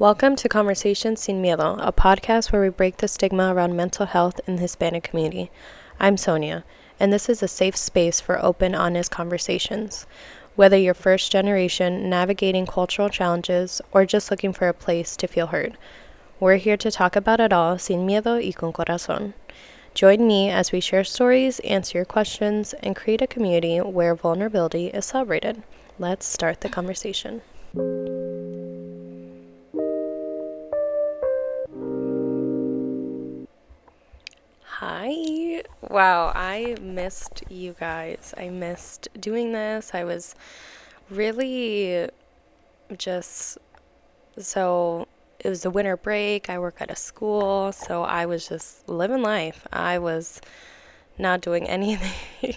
Welcome to Conversations Sin Miedo, a podcast where we break the stigma around mental health in the Hispanic community. I'm Sonia, and this is a safe space for open, honest conversations. Whether you're first generation, navigating cultural challenges, or just looking for a place to feel heard, we're here to talk about it all sin miedo y con corazón. Join me as we share stories, answer your questions, and create a community where vulnerability is celebrated. Let's start the conversation. Hi. Wow, I missed you guys. I missed doing this. I was really just so it was the winter break. I work at a school, so I was just living life. I was not doing anything.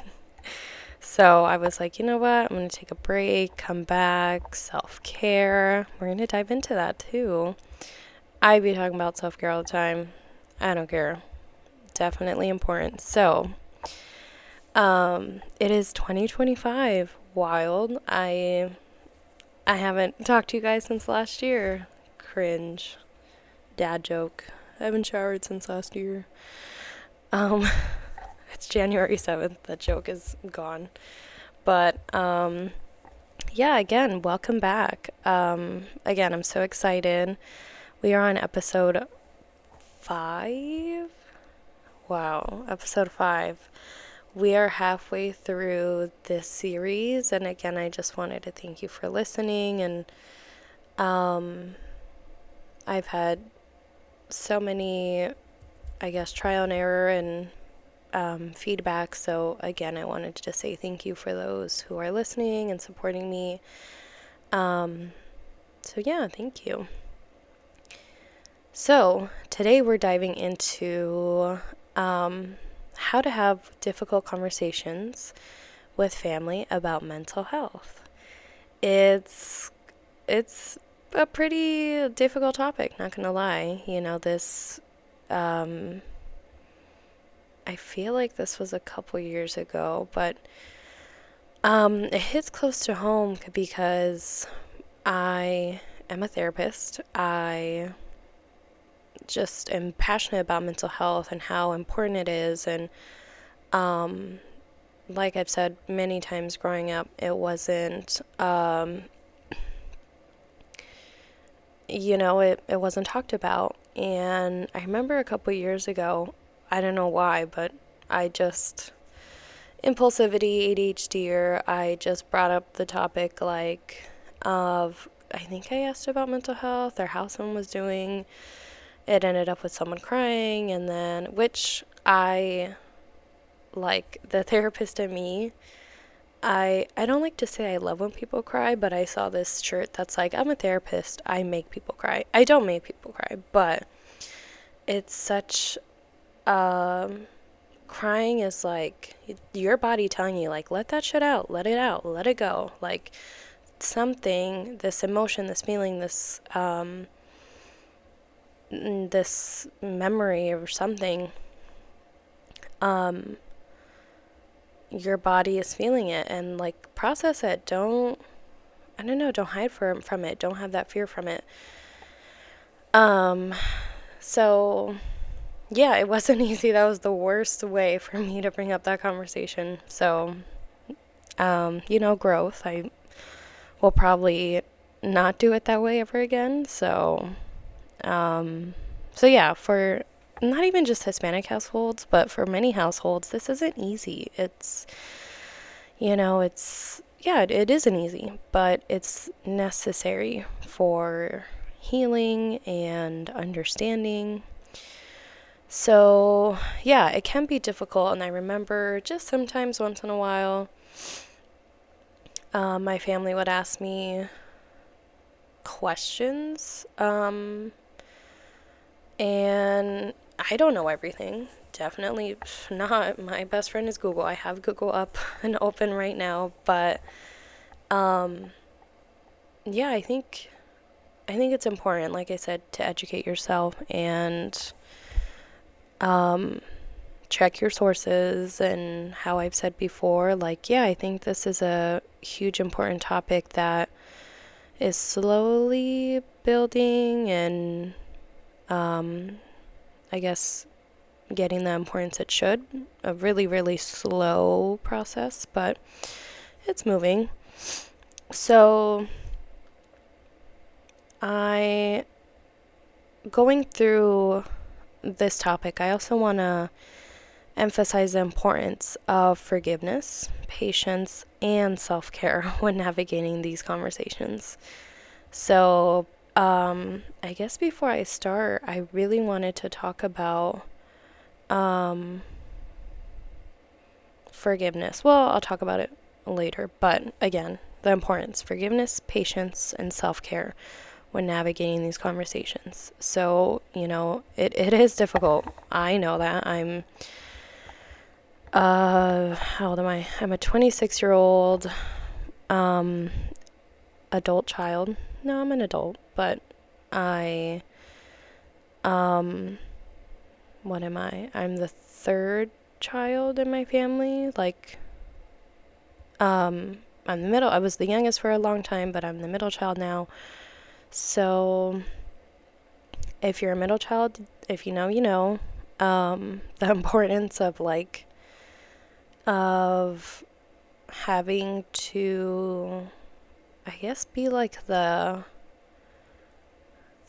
So I was like, you know what? I'm going to take a break, come back, self-care. We're going to dive into that too. I be talking about self-care all the time. I don't care. Definitely important. So, it is 2025. Wild. I haven't talked to you guys since last year. Cringe. Dad joke. I haven't showered since last year. It's January 7th. That joke is gone. But, yeah, again, welcome back. Again, I'm so excited. We are on episode 5. Wow, episode 5. We are halfway through this series, and again, I just wanted to thank you for listening. And I've had so many, I guess, trial and error and feedback. So again, I wanted to say thank you for those who are listening and supporting me. So yeah, thank you. So today we're diving into how to have difficult conversations with family about mental health. It's a pretty difficult topic, not gonna lie. You know, this I feel like this was a couple years ago, but it hits close to home because I am a therapist. I just am passionate about mental health and how important it is. And like I've said many times growing up, it wasn't it wasn't talked about. And I remember a couple years ago, I don't know why, but I just impulsivity, ADHD, or I just brought up the topic of I think I asked about mental health or how someone was doing. It ended up with someone crying, and then, which I, like, the therapist in me, I don't like to say I love when people cry, but I saw this shirt that's like, I'm a therapist, I make people cry. I don't make people cry, but it's such, crying is like, your body telling you, like, let that shit out, let it go. Like, something, this emotion, this feeling, this memory or something, your body is feeling it, and like process it. Don't hide from it. Don't have that fear from it. So yeah, it wasn't easy. That was the worst way for me to bring up that conversation. So growth. I will probably not do it that way ever again. So yeah, for not even just Hispanic households, but for many households, this isn't easy. It isn't easy, but it's necessary for healing and understanding. So yeah, it can be difficult. And I remember just sometimes once in a while, my family would ask me questions, and I don't know everything. Definitely not. My best friend is Google. I have Google up and open right now, but yeah, I think it's important, like I said, to educate yourself and check your sources. And how I've said before, like, yeah, I think this is a huge important topic that is slowly building and I guess getting the importance it should. A really, really slow process, but it's moving. So going through this topic, I also want to emphasize the importance of forgiveness, patience, and self-care when navigating these conversations. So, I guess before I start, I really wanted to talk about forgiveness. Well, I'll talk about it later, but again, the importance, forgiveness, patience, and self-care when navigating these conversations. So, it is difficult. I know that. How old am I? I'm a 26-year-old adult child. No, I'm an adult, but I what am I? I'm the third child in my family. I'm the middle. I was the youngest for a long time, but I'm the middle child now. So if you're a middle child, if you know, you know, the importance of having to, I guess, be like the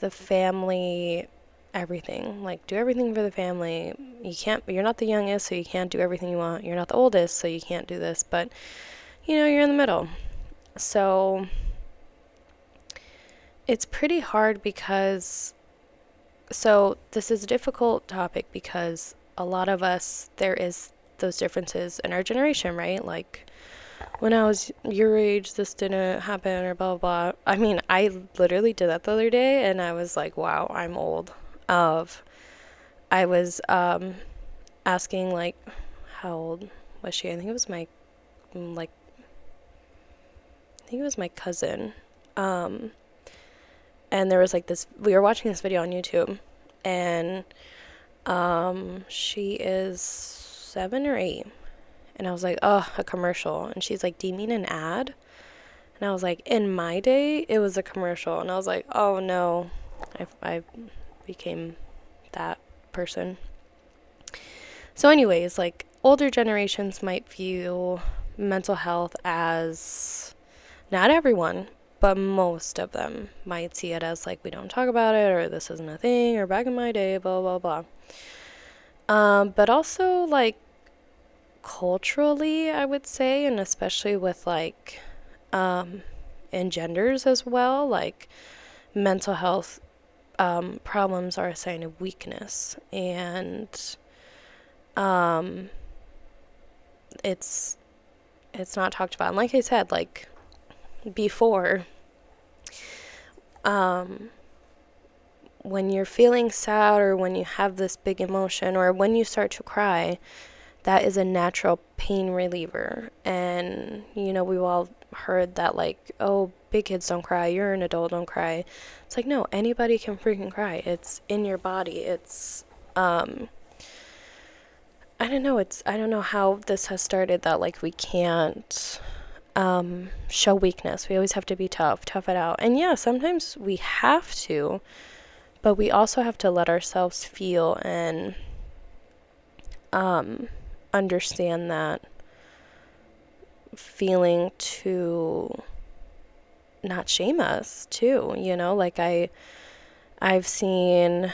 family everything. Like, do everything for the family. You're not the youngest, so you can't do everything you want. You're not the oldest, so you can't do this, but you're in the middle. So it's pretty hard because this is a difficult topic because a lot of us, there is those differences in our generation, right? Like, when I was your age, this didn't happen, or blah, blah, blah. I mean, I literally did that the other day, and I was like, wow, I'm old. I was asking, like, how old was she? I think it was my cousin. And there was like this, we were watching this video on YouTube, and she is 7 or 8. And I was like, oh, a commercial. And she's like, do you mean an ad? And I was like, in my day, it was a commercial. And I was like, oh no, I became that person. So anyways, like, older generations might view mental health as, not everyone, but most of them might see it as like, we don't talk about it, or this isn't a thing, or back in my day, blah, blah, blah. But also, like, culturally, I would say, and especially with like in genders as well, like, mental health problems are a sign of weakness, and it's not talked about. And like I said, like before, when you're feeling sad, or when you have this big emotion, or when you start to cry, that is a natural pain reliever. And we've all heard that, like, oh, big kids don't cry, you're an adult, don't cry. It's like, no, anybody can freaking cry. It's in your body. It's I don't know how this has started, that like we can't show weakness. We always have to be tough it out. And yeah, sometimes we have to, but we also have to let ourselves feel and understand that feeling to not shame us too, like I've seen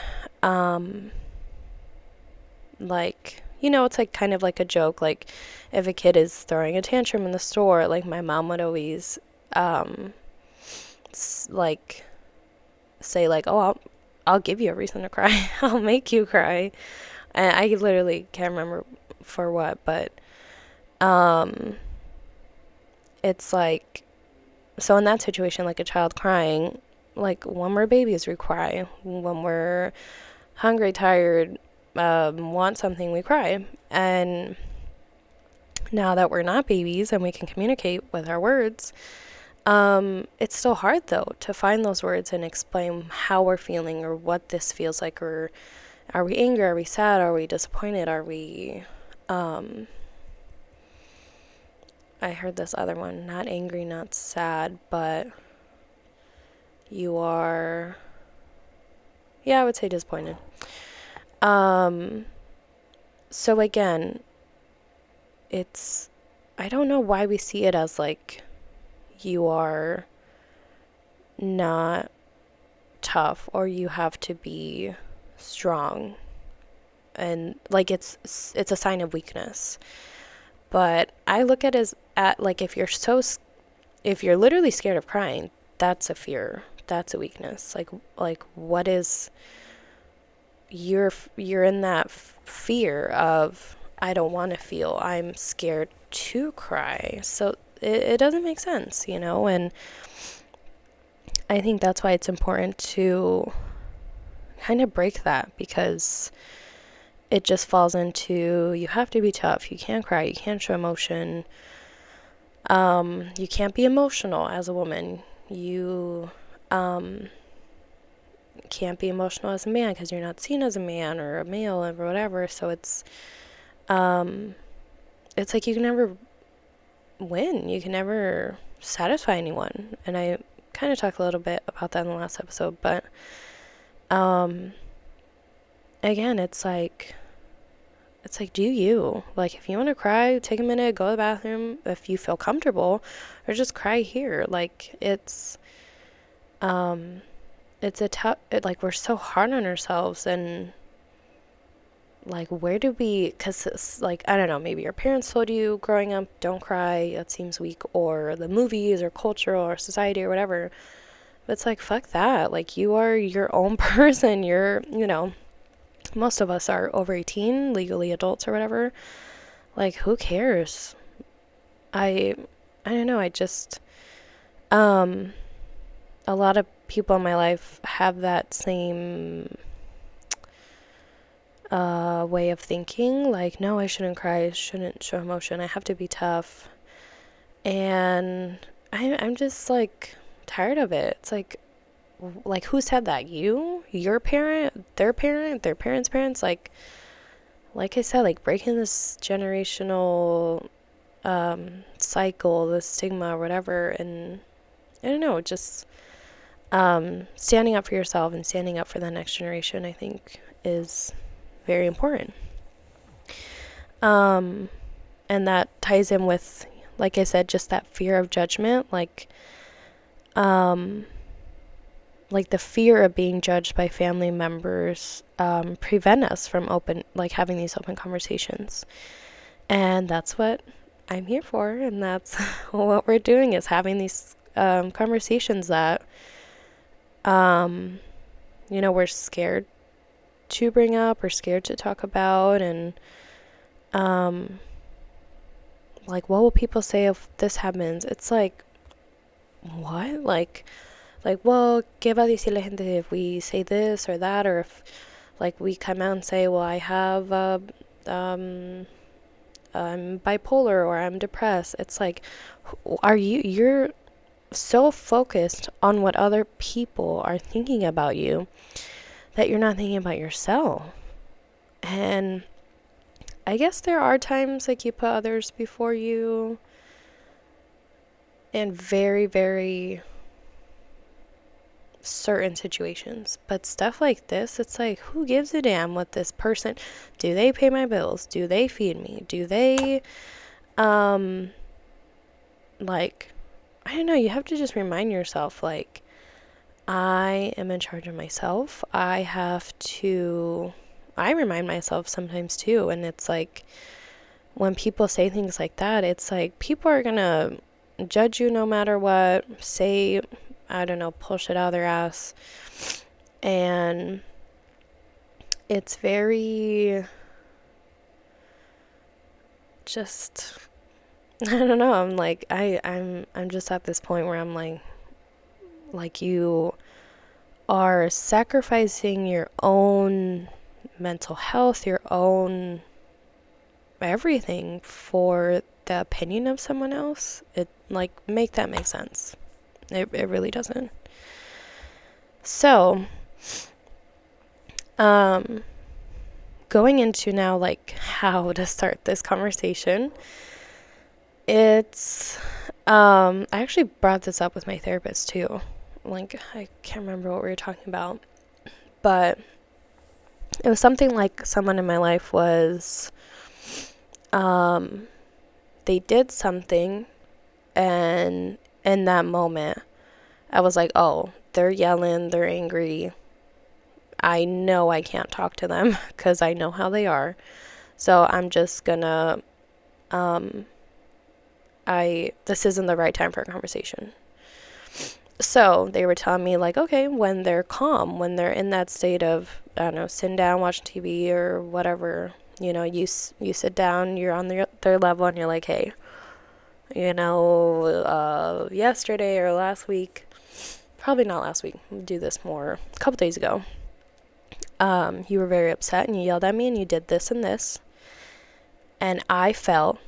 like, it's like kind of like a joke, like if a kid is throwing a tantrum in the store, like my mom would always like say like, oh, I'll give you a reason to cry. I'll make you cry. And I literally can't remember for what, but it's like, so in that situation, like a child crying, like when we're babies, we cry. When we're hungry, tired, want something, we cry. And now that we're not babies and we can communicate with our words, it's still hard though to find those words and explain how we're feeling, or what this feels like, or are we angry, are we sad, are we disappointed, are we I heard this other one, not angry, not sad, but You are, yeah, I would say disappointed. So again, I don't know why we see it as like you are not tough or you have to be strong, and like it's a sign of weakness. But I look at it as at like if you're literally scared of crying, that's a fear. That's a weakness. Like what is you're in that fear of I don't want to feel. I'm scared to cry. So it doesn't make sense, and I think that's why it's important to kind of break that, because it just falls into you have to be tough. You can't cry. You can't show emotion. You can't be emotional as a woman. You can't be emotional as a man because you're not seen as a man or a male or whatever. So it's like you can never win. You can never satisfy anyone. And I kind of talked a little bit about that in the last episode, but again, it's like do you like if you want to cry, take a minute, go to the bathroom if you feel comfortable, or just cry here. Like it's a tough, like we're so hard on ourselves, and like where do we, because it's like I don't know, maybe your parents told you growing up don't cry, that seems weak, or the movies or culture or society or whatever. But it's like fuck that. Like you are your own person. You're most of us are over 18, legally adults or whatever. Like who cares? I don't know. I just a lot of people in my life have that same way of thinking. Like, no, I shouldn't cry. I shouldn't show emotion. I have to be tough. And I'm just like tired of it. It's like who said that? You? Your parent? Their parents' parents? Like I said, like breaking this generational cycle, this stigma or whatever. And I don't know, just standing up for yourself and standing up for the next generation, I think, is very important. And that ties in with, like I said, just that fear of judgment, like the fear of being judged by family members prevent us from having these open conversations. And that's what I'm here for, and that's what we're doing, is having these conversations that we're scared to bring up or scared to talk about. And like what will people say if this happens? It's like, what? Like well, ¿qué va a decir la gente if we say this or that? Or if like we come out and say, well, I have I'm bipolar or I'm depressed. It's like, you're so focused on what other people are thinking about you that you're not thinking about yourself. And I guess there are times like you put others before you in very, very certain situations. But stuff like this, it's like, who gives a damn what this person, do they pay my bills? Do they feed me? Do they, like, I don't know, you have to just remind yourself, like, I am in charge of myself. I remind myself sometimes too. And it's like, when people say things like that, it's like, people are gonna judge you no matter what, say, I don't know, pull shit out of their ass. And it's very just, I don't know, I'm like, I'm just at this point where I'm like you are sacrificing your own mental health, your own everything for the opinion of someone else. It like, make that make sense. It really doesn't. So going into now like how to start this conversation, it's I actually brought this up with my therapist too. like, I can't remember what we were talking about, but it was something like someone in my life was, they did something, and in that moment, I was like, oh, they're yelling, they're angry. I know I can't talk to them because I know how they are. So I'm just gonna, this isn't the right time for a conversation. So they were telling me, like, okay, when they're calm, when they're in that state of, I don't know, sitting down, watching TV or whatever, you sit down, you're on their level, and you're like, hey, yesterday or last week, probably not last week, we'll do this more, a couple days ago, you were very upset and you yelled at me and you did this and this. And I felt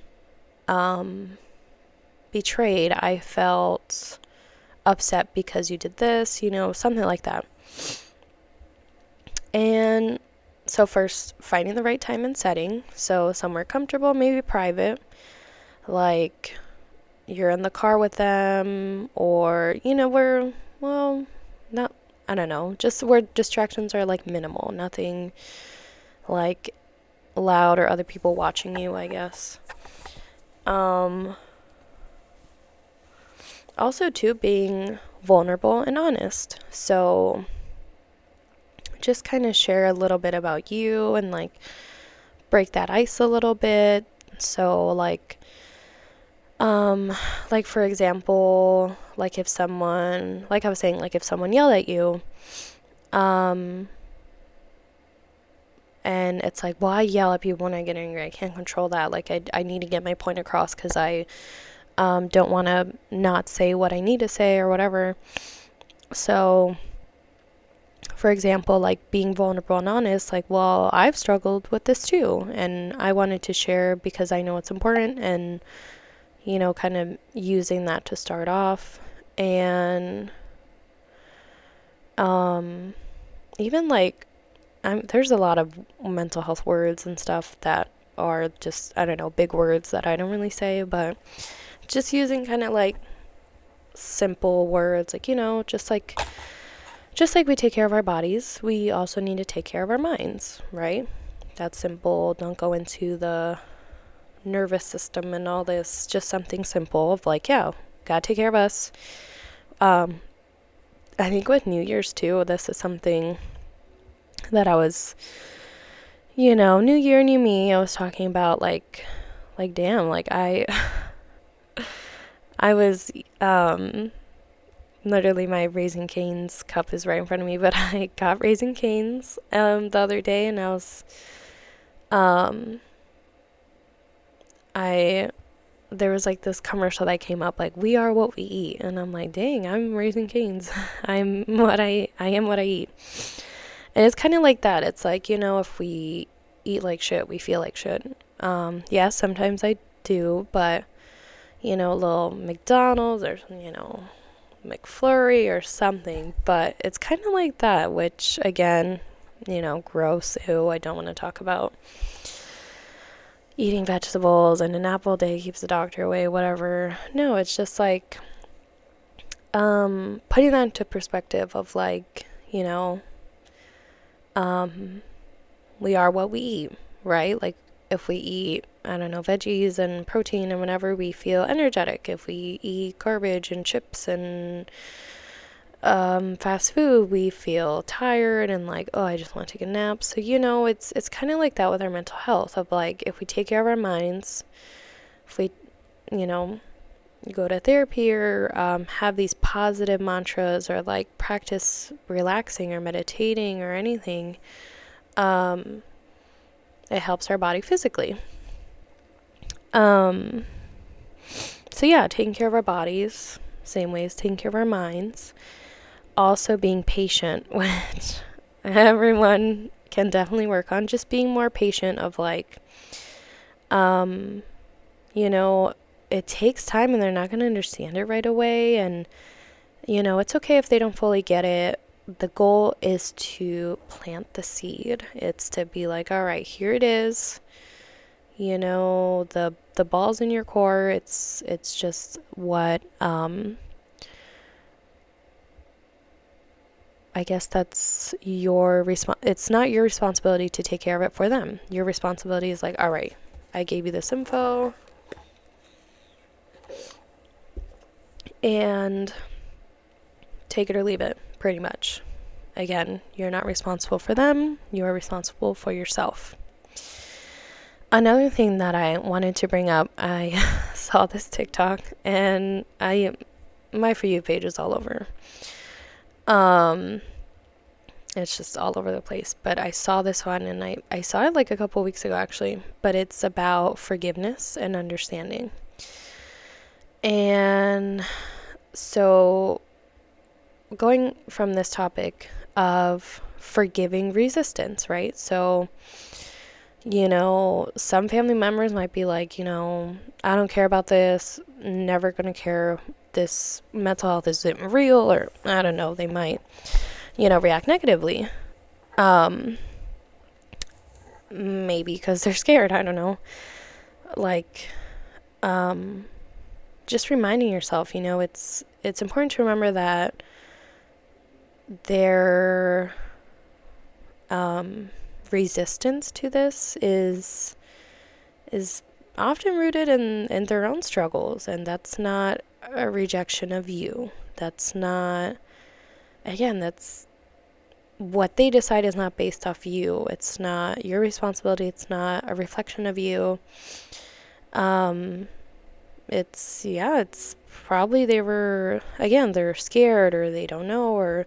betrayed. I felt upset because you did this, something like that. And so first, finding the right time and setting. So somewhere comfortable, maybe private. Like you're in the car with them, or, not, I don't know, just where distractions are like minimal. Nothing like loud or other people watching you, I guess. Also, too, being vulnerable and honest. So, just kind of share a little bit about you and like break that ice a little bit. So, like for example, like if someone, like I was saying, like if someone yelled at you, and it's like, well, I yell at people when I get angry. I can't control that. Like, I need to get my point across because I don't want to not say what I need to say or whatever. So, for example, like being vulnerable and honest, like, well, I've struggled with this too, and I wanted to share because I know it's important, and, kind of using that to start off. And even like, there's a lot of mental health words and stuff that are just, I don't know, big words that I don't really say, but just using kind of like simple words, like, just like we take care of our bodies, we also need to take care of our minds, right? That's simple. Don't go into the nervous system and all this. Just something simple of like, yeah, gotta take care of us. I think with New Year's too, this is something that I was, New Year, new me. I was talking about like damn, like I was, literally my Raising Cane's cup is right in front of me, but I got Raising Cane's, the other day, and I was, there was like this commercial that came up, like, we are what we eat, and I'm like, dang, I'm Raising Cane's. I am what I eat. And it's kind of like that. It's like, if we eat like shit, we feel like shit. Yeah, sometimes I do, but, a little McDonald's or, McFlurry or something. But it's kind of like that, which, again, gross. Ew, I don't want to talk about eating vegetables and an apple a day keeps the doctor away, whatever. No, it's just like, putting that into perspective of like, we are what we eat, right? Like if we eat, I don't know, veggies and protein and whatever, we feel energetic. If we eat garbage and chips and fast food, we feel tired and like, oh, I just want to take a nap. So, it's kind of like that with our mental health of like, if we take care of our minds, if we, go to therapy or have these positive mantras or like practice relaxing or meditating or anything, it helps our body physically. So yeah, taking care of our bodies, same way as taking care of our minds. Also being patient, which everyone can definitely work on, just being more patient of like, it takes time and they're not going to understand it right away. And, it's okay if they don't fully get it. The goal is to plant the seed. It's to be like, all right, here it is. The ball's in your court. It's just what, I guess that's it's not your responsibility to take care of it for them. Your responsibility is like, all right, I gave you this info and take it or leave it, pretty much. Again, you're not responsible for them, you are responsible for yourself. Another thing that I wanted to bring up, I saw this TikTok and my For You page is all over. It's just all over the place. But I saw this one and I saw it like a couple weeks ago actually. But it's about forgiveness and understanding. And so going from this topic of forgiving resistance, right? So, some family members might be like, I don't care about this, never gonna care, this mental health isn't real, or I don't know, they might, react negatively. Maybe because they're scared, I don't know. Like, just reminding yourself, it's important to remember that their resistance to this is often rooted in their own struggles, and that's not a rejection of you. That's not, again, that's what they decide is not based off you. It's not your responsibility. It's not a reflection of you. It's probably they're scared or they don't know, or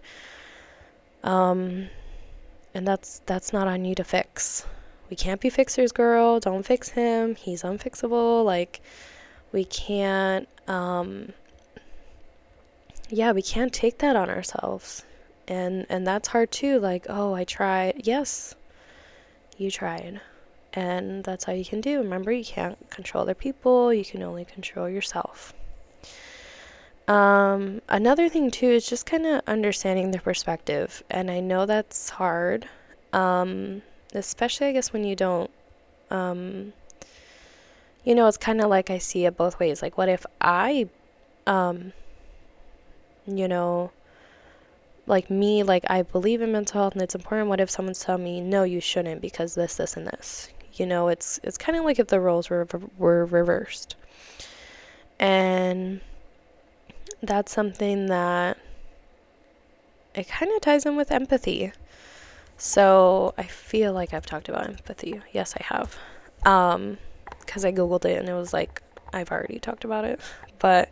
and that's not on you to fix. We can't be fixers, girl. Don't fix him. He's unfixable. Like, we can't we can't take that on ourselves. And that's hard too. Like, oh, I tried. Yes, you tried. And that's all you can do. Remember, you can't control other people. You can only control yourself. Another thing too is just kind of understanding the perspective. And I know that's hard. Especially I guess when you don't, it's kind of like I see it both ways. Like, what if I, like me, like I believe in mental health and it's important. What if someone's telling me, no, you shouldn't because this, and this? It's kind of like if the roles were reversed. And that's something that it kind of ties in with empathy. So I feel like I've talked about empathy. Yes, I have. Because I Googled it and it was like, I've already talked about it. But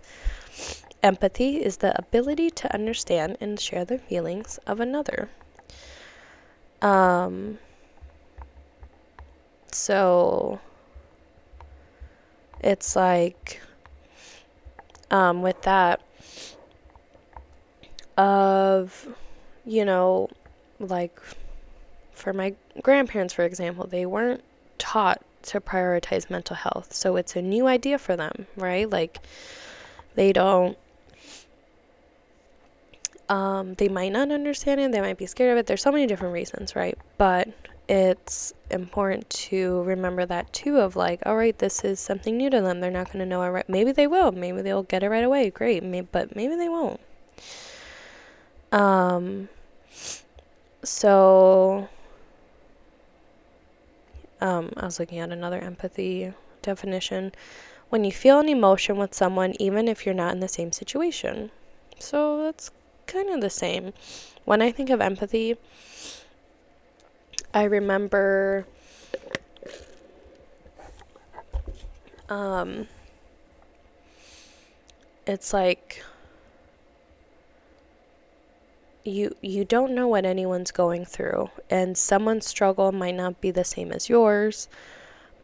empathy is the ability to understand and share the feelings of another. So it's like, with that, like for my grandparents, for example, they weren't taught to prioritize mental health. So it's a new idea for them, right? Like, they don't, they might not understand it. They might be scared of it. There's so many different reasons, right? But it's important to remember that too, of like, all right, this is something new to them. They're not going to know it right. Maybe they will. Maybe they'll get it right away. Great. But maybe they won't. So, I was looking at another empathy definition. When you feel an emotion with someone, even if you're not in the same situation. So that's kind of the same. When I think of empathy, I remember it's like you don't know what anyone's going through, and someone's struggle might not be the same as yours,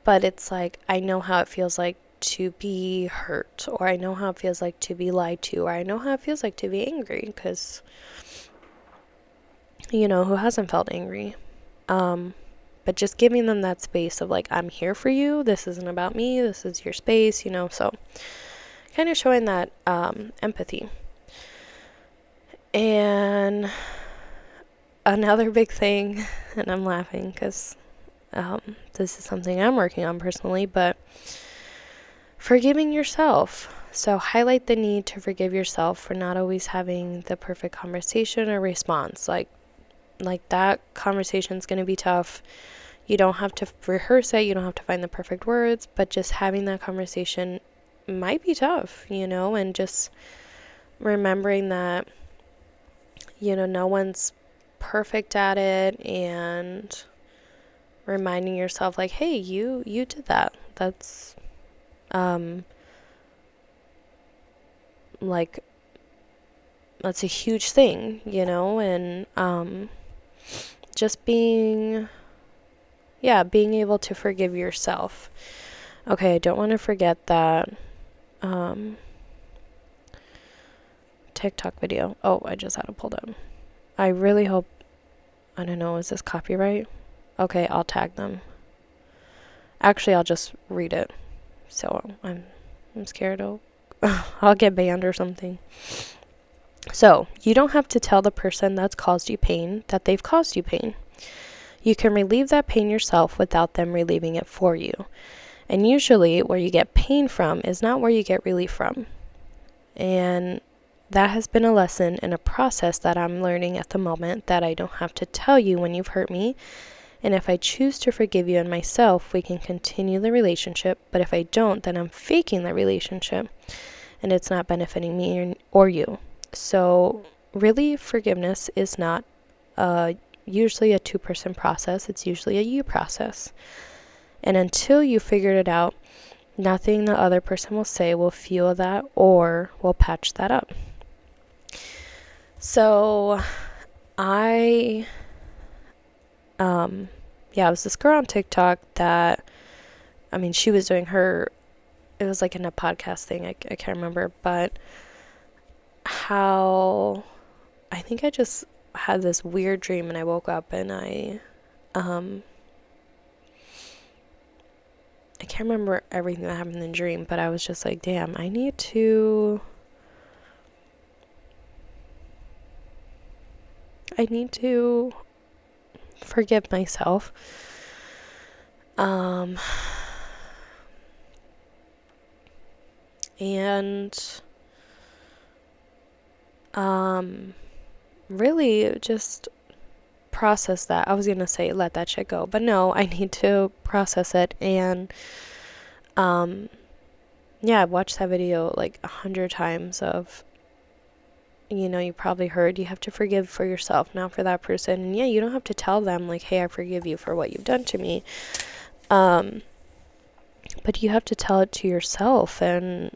but it's like, I know how it feels like to be hurt, or I know how it feels like to be lied to, or I know how it feels like to be angry, because who hasn't felt angry? But just giving them that space of like, I'm here for you, this isn't about me, this is your space, so kind of showing that empathy. And another big thing, and I'm laughing because this is something I'm working on personally, but forgiving yourself. So highlight the need to forgive yourself for not always having the perfect conversation or response. Like that conversation's going to be tough. You don't have to rehearse it. You don't have to find the perfect words, but just having that conversation might be tough, and just remembering that, no one's perfect at it, and reminding yourself like, hey, you did that. That's like that's a huge thing, and just being able to forgive yourself. Okay, I don't want to forget that TikTok video. Oh, I just had to pull them. I really hope, I don't know, is this copyright? Okay, I'll tag them. Actually, I'll just read it. So I'm scared I'll get banned or something. So, you don't have to tell the person that's caused you pain that they've caused you pain. You can relieve that pain yourself without them relieving it for you. And usually, where you get pain from is not where you get relief from. And that has been a lesson and a process that I'm learning at the moment, that I don't have to tell you when you've hurt me. And if I choose to forgive you and myself, we can continue the relationship. But if I don't, then I'm faking the relationship, and it's not benefiting me or you. So really, forgiveness is not usually a two-person process. It's usually a you process. And until you figured it out, nothing the other person will say will fuel that or will patch that up. So it was this girl on TikTok that, she was doing it was like in a podcast thing, I can't remember, but how I think I just had this weird dream, and I woke up and I can't remember everything that happened in the dream, but I was just like, damn, I need to forgive myself. Really just process that. I was gonna say let that shit go, but no, I need to process it. And I've watched that video like 100 times of, you probably heard you have to forgive for yourself, not for that person. And you don't have to tell them like, hey, I forgive you for what you've done to me, but you have to tell it to yourself. And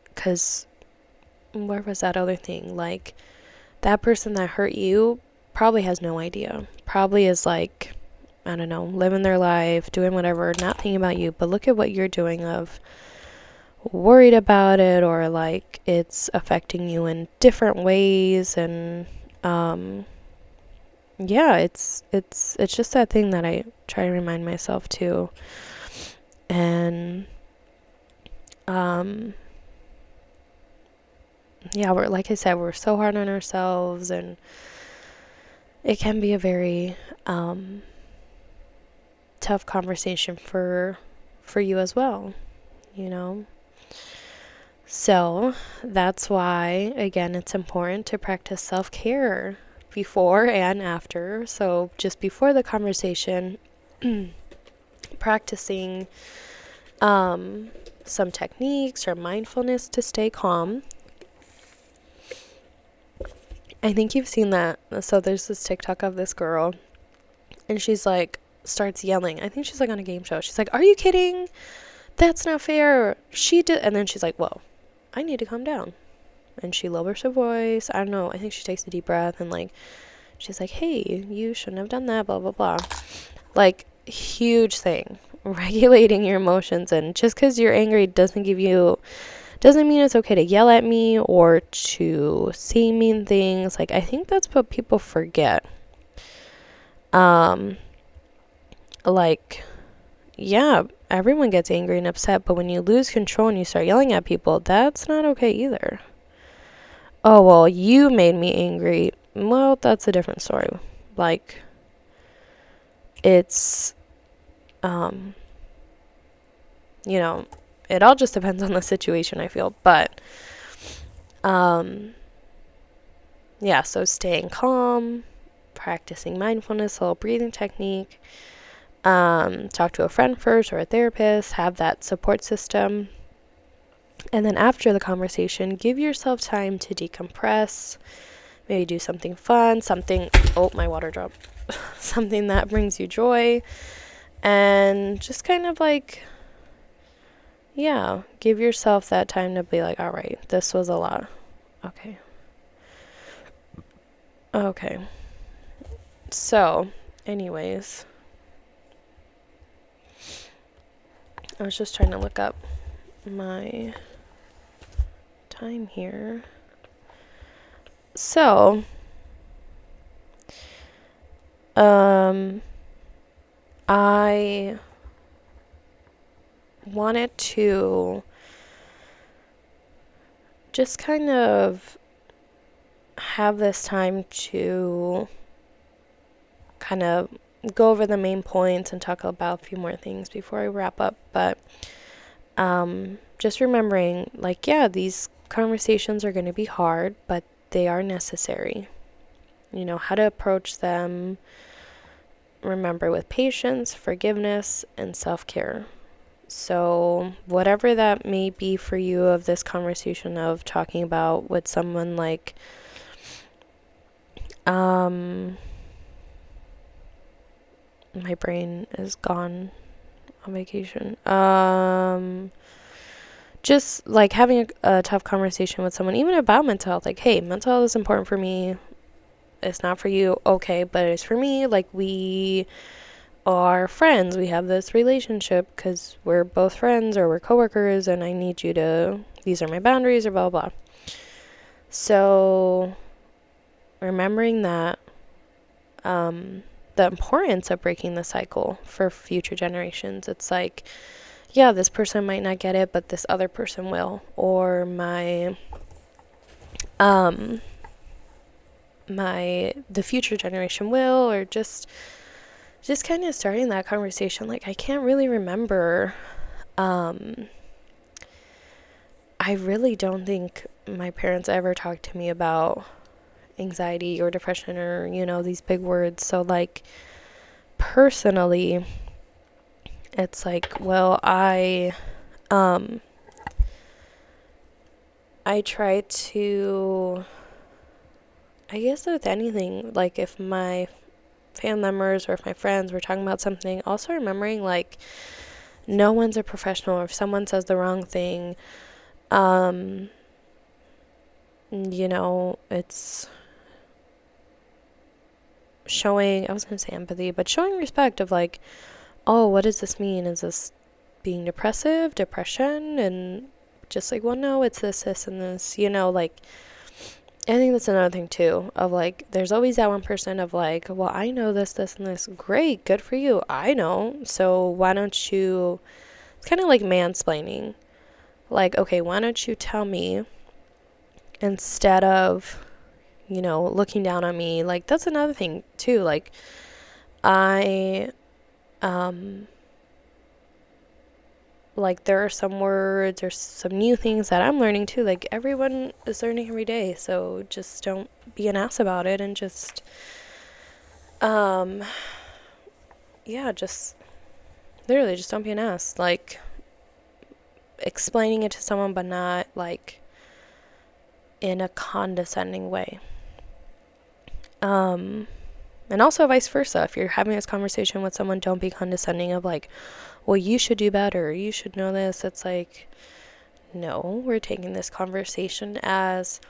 because where was that other thing, like that person that hurt you probably has no idea, probably is like, I don't know, living their life, doing whatever, not thinking about you. But look at what you're doing, of worried about it, or like it's affecting you in different ways. And it's just that thing that I try to remind myself too. And we're, like I said, we're so hard on ourselves, and it can be a very tough conversation for you as well, So that's why, again, it's important to practice self-care before and after. So just before the conversation, practicing some techniques or mindfulness to stay calm. I think you've seen that. So there's this TikTok of this girl, and she's like, starts yelling. I think she's like on a game show. She's like, are you kidding? That's not fair. She did. And then she's like, whoa, I need to calm down. And she lowers her voice. I don't know. I think she takes a deep breath, and like, she's like, hey, you shouldn't have done that, blah, blah, blah. Like, huge thing. Regulating your emotions. And just because you're angry doesn't mean it's okay to yell at me or to say mean things. Like, I think that's what people forget. Everyone gets angry and upset, but when you lose control and you start yelling at people, that's not okay either. Oh, well, you made me angry. Well, that's a different story. Like, it's, it all just depends on the situation, I feel. But yeah, so staying calm, practicing mindfulness, a little breathing technique, talk to a friend first or a therapist, have that support system. And then after the conversation, give yourself time to decompress, maybe do something fun, oh, my water dropped, something that brings you joy, and just kind of like, yeah, give yourself that time to be like, all right, this was a lot. Okay. So, anyways, I was just trying to look up my time here. So, I wanted to just kind of have this time to kind of go over the main points and talk about a few more things before I wrap up. But just remembering, like, yeah, these conversations are going to be hard, but they are necessary. You know, how to approach them, remember, with patience, forgiveness, and self-care. So whatever that may be for you of this conversation of talking about with someone, like, my brain is gone on vacation. Just like having a tough conversation with someone, even about mental health, like, hey, mental health is important for me. It's not for you, okay, but it's for me. Like, we are friends. We have this relationship because we're both friends or we're coworkers, and I need you to, these are my boundaries, or blah, blah, blah. So remembering that, the importance of breaking the cycle for future generations. It's like, yeah, this person might not get it, but this other person will. Or the future generation will, or just kind of starting that conversation. Like, I can't really remember. I really don't think my parents ever talked to me about anxiety or depression or, you know, these big words. So, like, personally, it's like, well, I try to, I guess with anything, like, if my family members or if my friends were talking about something, also remembering, like, no one's a professional. If someone says the wrong thing, you know, it's showing, I was going to say empathy, but showing respect of, like, oh, what does this mean? Is this being depression? And just like, well, no, it's this, and this, you know, like, I think that's another thing too, of like, there's always that one person of like, well, I know this, and this. Great, good for you. I know. So why don't you, it's kind of like mansplaining. Like, okay, why don't you tell me instead of, you know, looking down on me? Like, that's another thing too. Like, I, like, there are some words or some new things that I'm learning too. Like, everyone is learning every day, so just don't be an ass about it, and just, yeah, just literally just don't be an ass. Like, explaining it to someone, but not like in a condescending way. And also vice versa. If you're having this conversation with someone, don't be condescending of like, well, you should do better, you should know this. It's like, no, we're taking this conversation as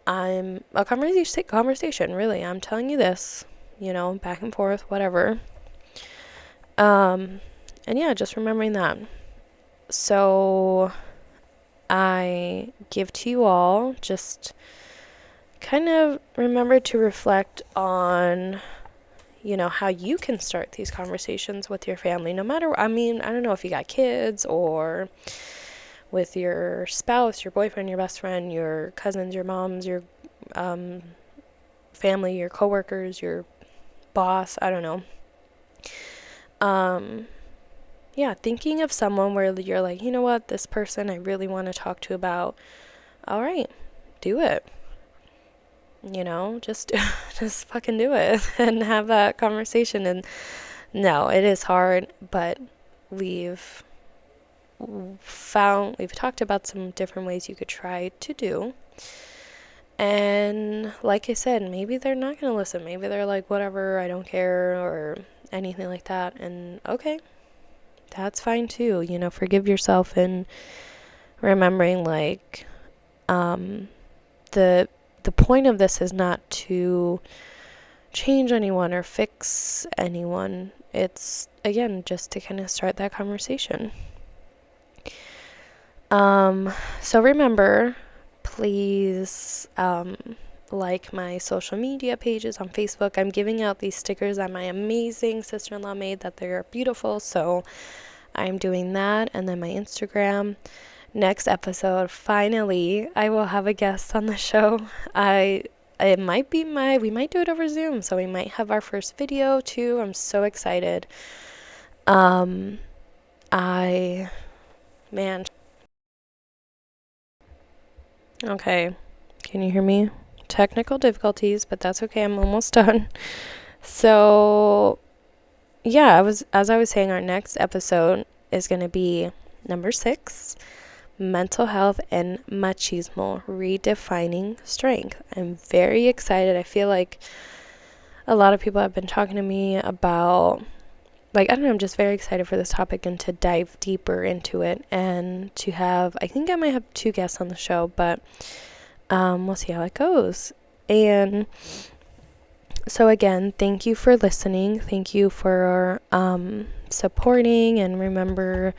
I'm a conversation, really. I'm telling you this, you know, back and forth, whatever. And yeah, just remembering that. So I give to you all, just kind of remember to reflect on, you know, how you can start these conversations with your family, no matter, I mean, I don't know if you got kids or with your spouse, your boyfriend, your best friend, your cousins, your moms, your family, your coworkers, your boss, I don't know. yeah, thinking of someone where you're like, you know what, this person I really want to talk to about, all right, do it. Just just fucking do it and have that conversation. And no, it is hard, but we've we've talked about some different ways you could try to do. And like I said, maybe they're not going to listen. Maybe they're like, whatever, I don't care, or anything like that. And okay, that's fine too. Forgive yourself, and remembering like the point of this is not to change anyone or fix anyone. It's again just to kind of start that conversation. So remember, please like my social media pages on Facebook. I'm giving out these stickers that my amazing sister-in-law made that they're beautiful, so I'm doing that. And then my Instagram. Next episode, finally, I will have a guest on the show. We might do it over Zoom, so we might have our first video too. I'm so excited. Man. Okay, can you hear me? Technical difficulties, but that's okay. I'm almost done. So, yeah, as I was saying, our next episode is going to be number 6. Mental health and machismo, redefining strength. I'm very excited. I feel like a lot of people have been talking to me about, like, I don't know, I'm just very excited for this topic and to dive deeper into it, and to have, I think I might have 2 guests on the show, but we'll see how it goes. And so again, thank you for listening. Thank you for supporting, and remember,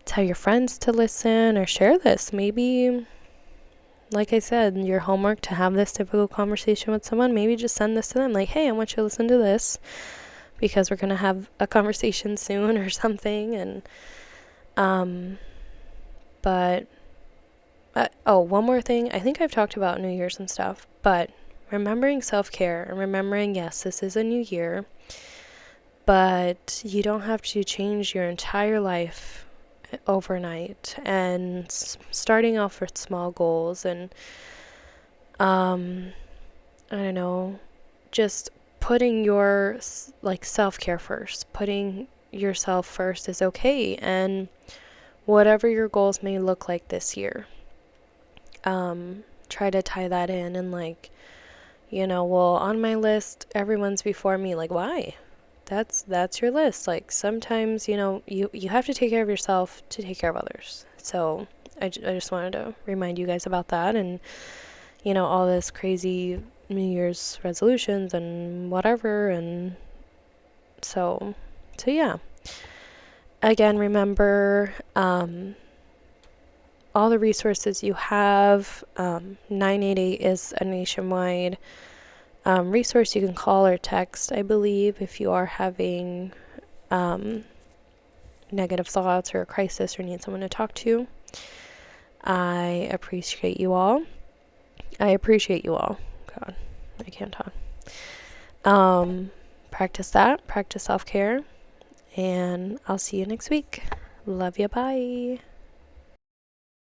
tell your friends to listen or share this. Maybe, like I said, your homework to have this difficult conversation with someone, maybe just send this to them. Like, hey, I want you to listen to this because we're going to have a conversation soon or something. And, one more thing. I think I've talked about New Year's and stuff, but remembering self-care and remembering, yes, this is a new year, but you don't have to change your entire life overnight, and starting off with small goals, and I don't know, just putting your self-care first. Putting yourself first is okay, and whatever your goals may look like this year, try to tie that in. And well, on my list, everyone's before me. Like, why? That's your list. Like, sometimes, you have to take care of yourself to take care of others. So I just wanted to remind you guys about that. And, all this crazy New Year's resolutions and whatever. And so yeah. Again, remember, all the resources you have. 988 is a nationwide resource you can call or text, I believe, if you are having negative thoughts or a crisis or need someone to talk to. I appreciate you all. God, I can't talk. Practice that. Practice self-care. And I'll see you next week. Love ya. Bye.